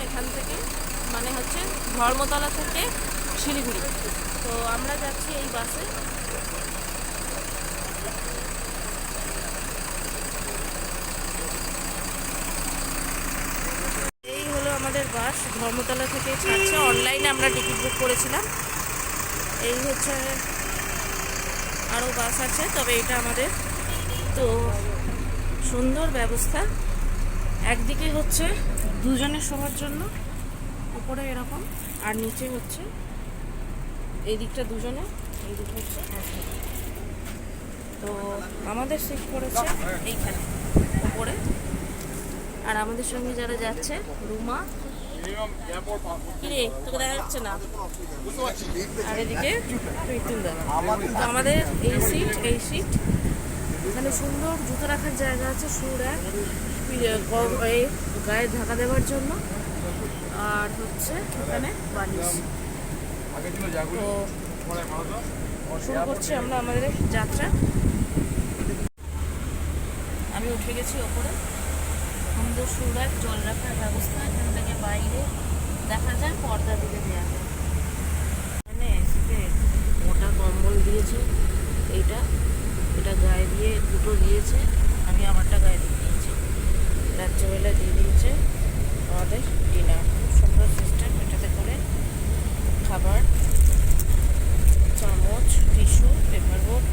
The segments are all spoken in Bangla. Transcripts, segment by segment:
এখান থেকে, মানে হচ্ছে ধর্মতলা থেকে শিলিগুড়ি। তো আমরা যাচ্ছি এই বাসে। এই হলো আমাদের বাস, ধর্মতলা থেকে ছাড়ছে। অনলাইনে আমরা টিকিট বুক করেছিলাম। এই হচ্ছে, আরও বাস আছে, তবে এটা আমাদের। তো সুন্দর ব্যবস্থা, একদিকে হচ্ছে দুজনের শোয়ার জন্য, উপরে এরকম, আর নিচে হচ্ছে এই দিকটা দুজনে, এই দিক হচ্ছে একদিকে। তো আমাদের সিট পড়েছে এইখানে উপরে, আর আমাদের সঙ্গে যারা যাচ্ছে, রুমা, কিরে তোকে দেখা যাচ্ছে না, আর এদিকে প্রীতিম দাদা। তো আমাদের এই সিট, এখানে সুন্দর জুতো রাখার জায়গা আছে, গায়ে ঢাকা দেওয়ার জন্য, আর হচ্ছে এখানে বালিশ। তো শুরু করছি আমরা আমাদের যাত্রা। আমি উঠে গেছি ওপরে। সুন্দর সুরাট জল রাখার ব্যবস্থা, এখান থেকে বাইরে দেখা যায়, পর্দা দিকে দেওয়া যায়। এখানে মোটা কম্বল দিয়েছে, এটা গায়ে দিয়ে দুটো দিয়েছে, আমি আমারটা গায়ে দিয়ে দিয়েছি। রাত্রেবেলা দিয়ে দিয়েছে আমাদের ডিনার, খুব সুন্দর সিস্টেম। এটাতে করে খাবার, চামচ, টিস্যু, পেপার বোট।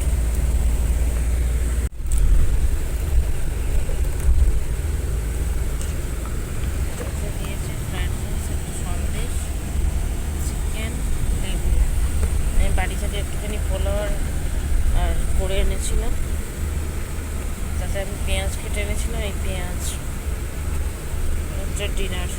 দিয়েছে ফ্রাইড রাইস, একটা সন্দেশ, চিকেন, লেবু। আমি বাড়ি থেকে একটুখানি পোলাও আর করে এনেছিলাম, তাতে আমি পেঁয়াজ কেটে এনেছিলাম। এই পেঁয়াজ হচ্ছে ডিনার।